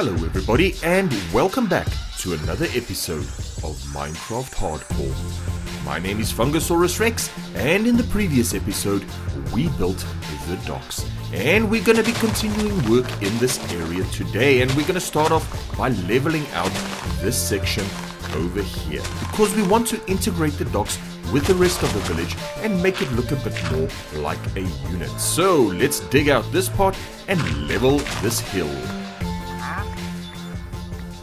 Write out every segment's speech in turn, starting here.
Hello everybody and welcome back to another episode of Minecraft Hardcore. My name is Fungusaurus Rex, and in the previous episode we built the docks. And we're going to be continuing work in this area today, and we're going to start off by leveling out this section over here. Because we want to integrate the docks with the rest of the village and make it look a bit more like a unit. So let's dig out this part and level this hill.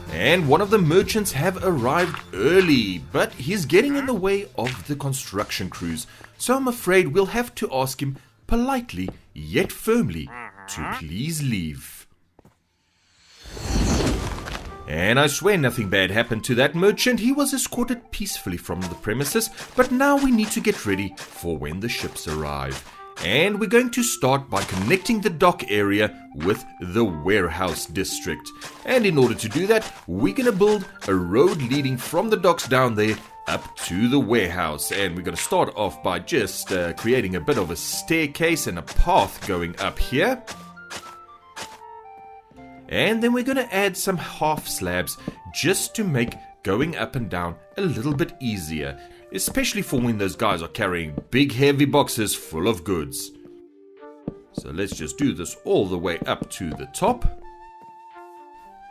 And one of the merchants have arrived early, but he's getting in the way of the construction crews. So I'm afraid we'll have to ask him politely yet firmly to please leave. And I swear nothing bad happened to that merchant. He was escorted peacefully from the premises, but now we need to get ready for when the ships arrive. And we're going to start by connecting the dock area with the warehouse district. And in order to do that, we're going to build a road leading from the docks down there up to the warehouse. And we're going to start off by just creating a bit of a staircase and a path going up here. And then we're going to add some half slabs just to make going up and down a little bit easier, especially for when those guys are carrying big heavy boxes full of goods. So let's just do this all the way up to the top.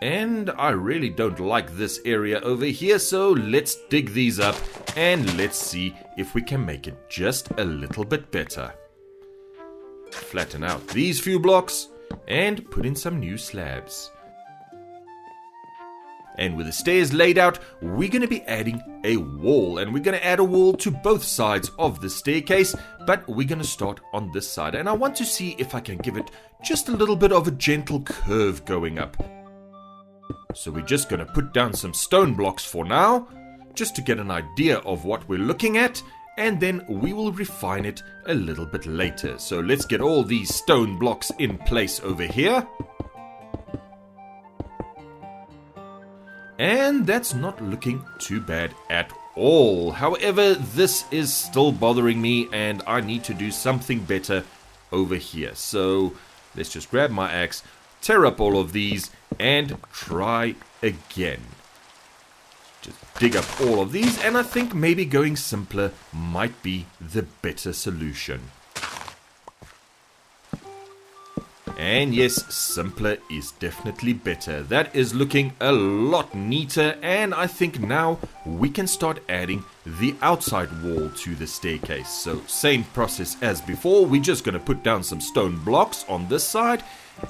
And I really don't like this area over here, so let's dig these up and let's see if we can make it just a little bit better. Flatten out these few blocks and put in some new slabs. And with the stairs laid out, we're going to be adding a wall. And we're going to add a wall to both sides of the staircase, but we're going to start on this side. And I want to see if I can give it just a little bit of a gentle curve going up. So we're just going to put down some stone blocks for now, just to get an idea of what we're looking at. And then we will refine it a little bit later. So let's get all these stone blocks in place over here. And that's not looking too bad at all. However, this is still bothering me and I need to do something better over here. So let's just grab my axe, tear up all of these and try again. Just dig up all of these, and I think maybe going simpler might be the better solution. And yes, simpler is definitely better. That is looking a lot neater, and I think now we can start adding the outside wall to the staircase. So same process as before, we're just going to put down some stone blocks on this side,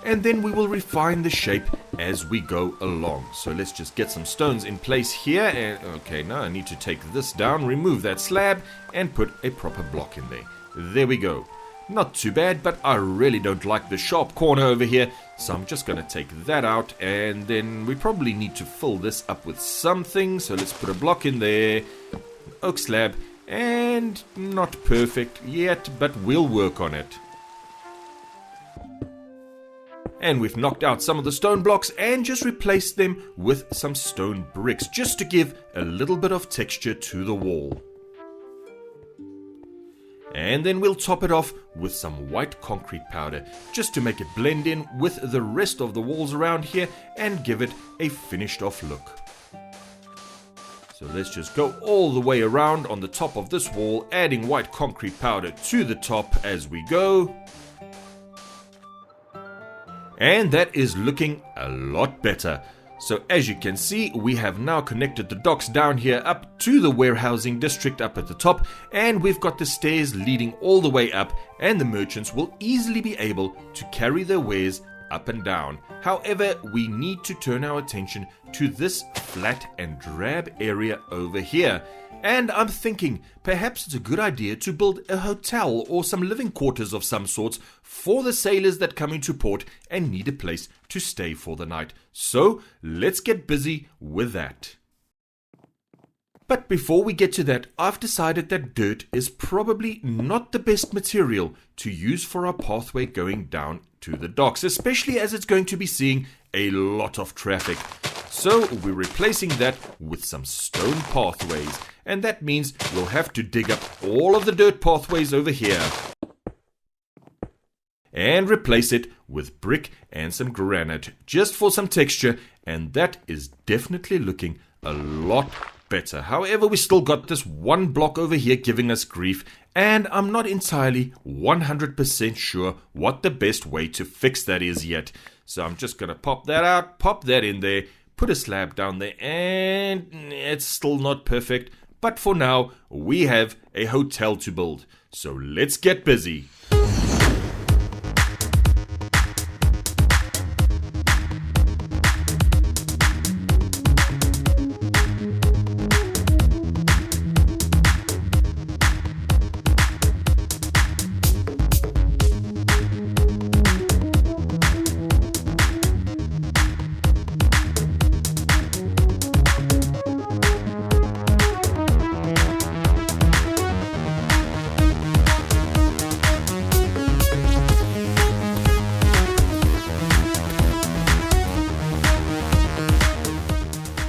and then we will refine the shape as we go along. So let's just get some stones in place here. And okay, now I need to take this down, remove that slab, and put a proper block in there. There we go. Not too bad, but I really don't like the sharp corner over here, so I'm just going to take that out, and then we probably need to fill this up with something. So let's put a block in there, an oak slab, and not perfect yet, but we'll work on it. And we've knocked out some of the stone blocks and just replaced them with some stone bricks, just to give a little bit of texture to the wall. And then we'll top it off with some white concrete powder, just to make it blend in with the rest of the walls around here and give it a finished off look. So let's just go all the way around on the top of this wall, adding white concrete powder to the top as we go. And that is looking a lot better. So as you can see, we have now connected the docks down here up to the warehousing district up at the top, and we've got the stairs leading all the way up, and the merchants will easily be able to carry their wares up and down. However, we need to turn our attention to this flat and drab area over here. And I'm thinking perhaps it's a good idea to build a hotel or some living quarters of some sorts for the sailors that come into port and need a place to stay for the night. So let's get busy with that. But before we get to that, I've decided that dirt is probably not the best material to use for our pathway going down to the docks, especially as it's going to be seeing a lot of traffic. So we're replacing that with some stone pathways, and that means we'll have to dig up all of the dirt pathways over here. and replace it with brick and some granite just for some texture, and that is definitely looking a lot better. However, we still got this one block over here giving us grief, and I'm not entirely 100% sure what the best way to fix that is yet. So I'm just going to pop that out, pop that in there, put a slab down there, and it's still not perfect. But for now, we have a hotel to build. So let's get busy.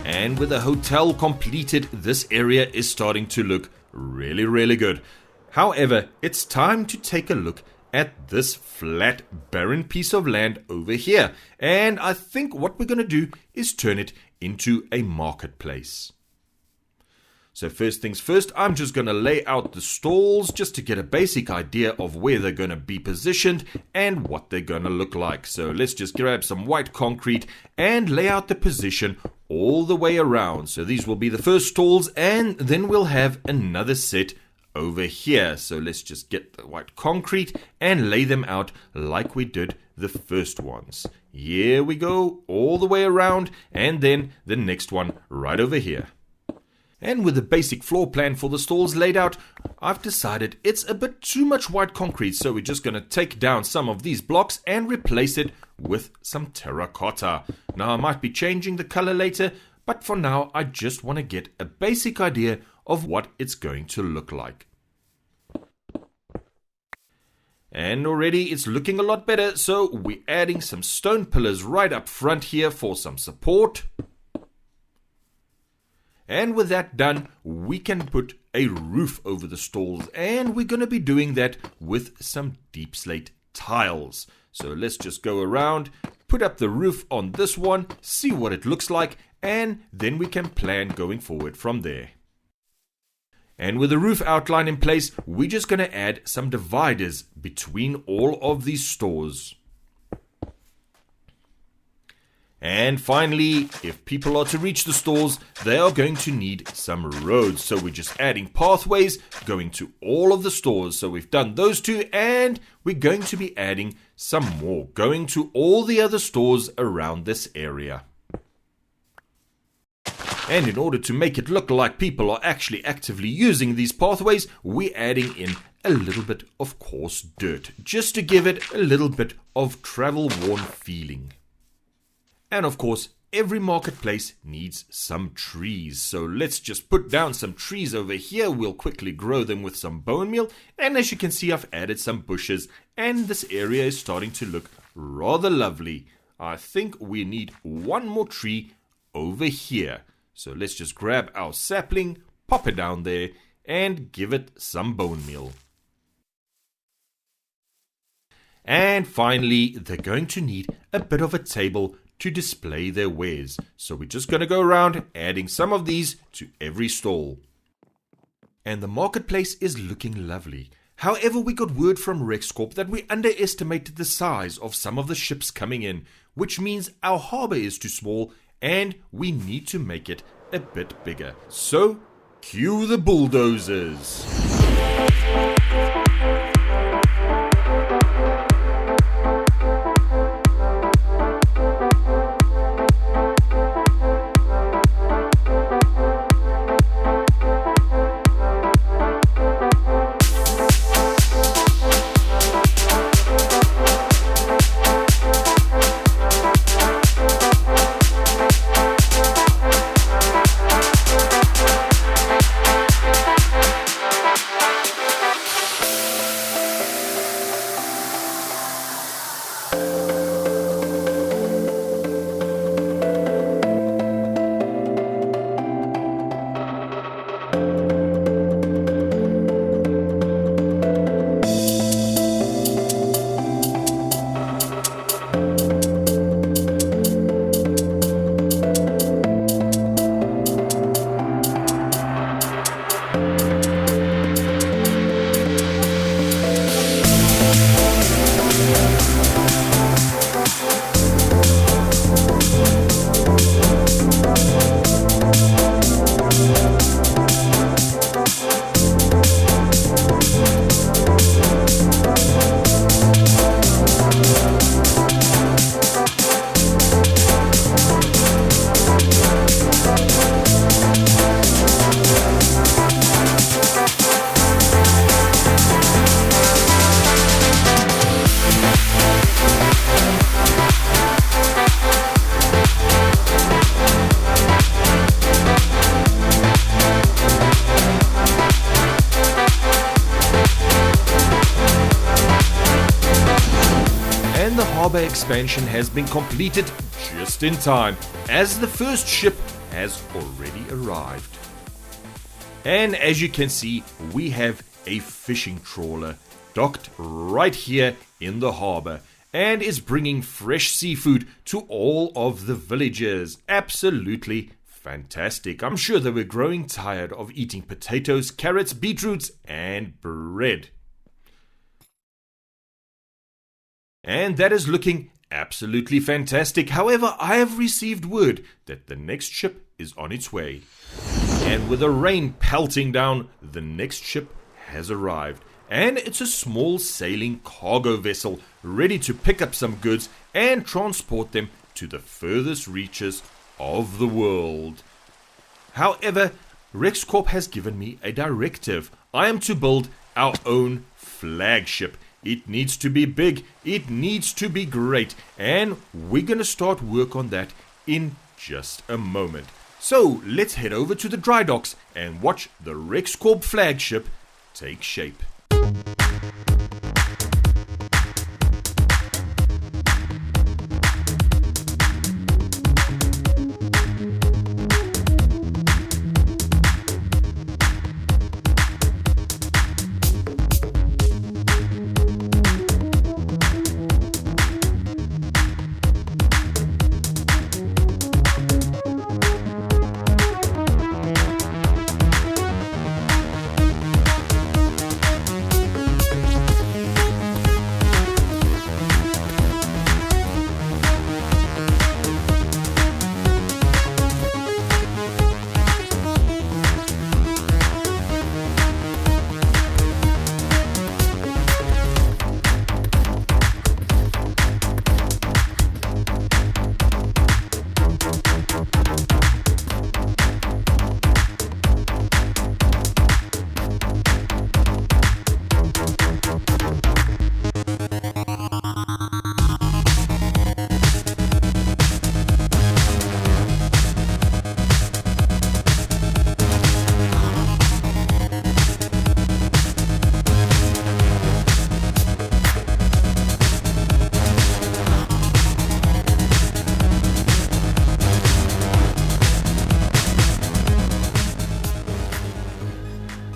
And with the hotel completed, this area is starting to look really good. However, it's time to take a look at this flat, barren piece of land over here. And I think what we're going to do is turn it into a marketplace. So first things first, I'm just going to lay out the stalls just to get a basic idea of where they're going to be positioned and what they're going to look like. So let's just grab some white concrete and lay out the position all the way around. So these will be the first stalls, and then we'll have another set over here. So let's just get the white concrete and lay them out like we did the first ones. Here we go, all the way around, and then the next one right over here. And with the basic floor plan for the stalls laid out, I've decided it's a bit too much white concrete, so we're just going to take down some of these blocks and replace it with some terracotta. Now, I might be changing the color later, but for now, I just want to get a basic idea of what it's going to look like. And already it's looking a lot better, so we're adding some stone pillars right up front here for some support. And with that done, we can put a roof over the stalls, and we're going to be doing that with some deep slate tiles. So let's just go around, put up the roof on this one, see what it looks like, and then we can plan going forward from there. And with the roof outline in place, we're just going to add some dividers between all of these stores. And finally, if people are to reach the stores, they are going to need some roads. So we're just adding pathways going to all of the stores. So we've done those two, and we're going to be adding some more going to all the other stores around this area. And in order to make it look like people are actually actively using these pathways, we're adding in a little bit of coarse dirt, just to give it a little bit of travel-worn feeling. And of course, every marketplace needs some trees. So let's just put down some trees over here. We'll quickly grow them with some bone meal. And as you can see, I've added some bushes. And this area is starting to look rather lovely. I think we need one more tree over here. So let's just grab our sapling, pop it down there, and give it some bone meal. And finally, they're going to need a bit of a table to display their wares. So we're just going to go around adding some of these to every stall. And the marketplace is looking lovely. However, we got word from RexCorp that we underestimated the size of some of the ships coming in, which means our harbor is too small and we need to make it a bit bigger. So, cue the bulldozers. And the harbour expansion has been completed just in time, as the first ship has already arrived. And as you can see, we have a fishing trawler docked right here in the harbour and is bringing fresh seafood to all of the villagers. Absolutely fantastic. I'm sure they were growing tired of eating potatoes, carrots, beetroots and bread. And that is looking absolutely fantastic. However, I have received word that the next ship is on its way. And with the rain pelting down, the next ship has arrived. And it's a small sailing cargo vessel ready to pick up some goods and transport them to the furthest reaches of the world. However, RexCorp has given me a directive. I am to build our own flagship. It needs to be big, it needs to be great, and we're going to start work on that in just a moment. So let's head over to the dry docks and watch the RexCorp flagship take shape.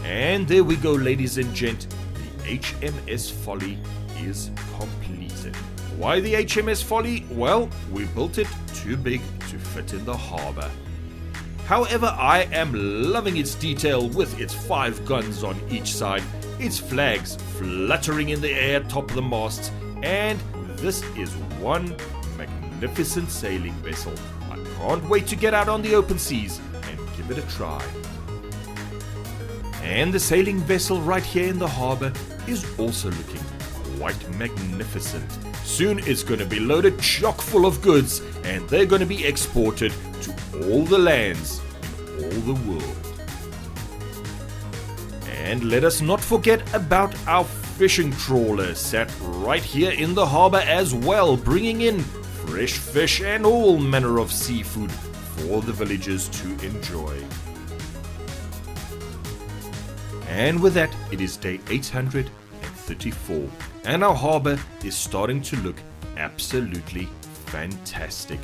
And there we go, ladies and gent, the HMS Folly is completed. Why the HMS Folly? Well, we built it too big to fit in the harbour. However, I am loving its detail with its 5 guns on each side, its flags fluttering in the air atop the masts, and this is one magnificent sailing vessel. I can't wait to get out on the open seas and give it a try. And the sailing vessel right here in the harbour is also looking quite magnificent. Soon it's going to be loaded chock full of goods and they're going to be exported to all the lands in all the world. And let us not forget about our fishing trawler sat right here in the harbour as well, bringing in fresh fish and all manner of seafood for the villagers to enjoy. And with that, it is day 834, and our harbour is starting to look absolutely fantastic.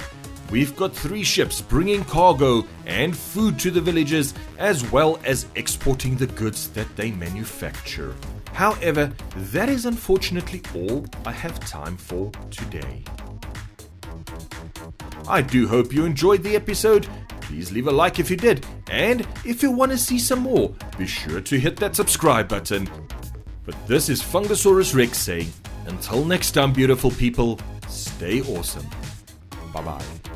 We've got 3 ships bringing cargo and food to the villagers, as well as exporting the goods that they manufacture. However, that is unfortunately all I have time for today. I do hope you enjoyed the episode. Please leave a like if you did, and if you want to see some more, be sure to hit that subscribe button. But this is Fungusaurus Rex saying, until next time, beautiful people, stay awesome. Bye bye.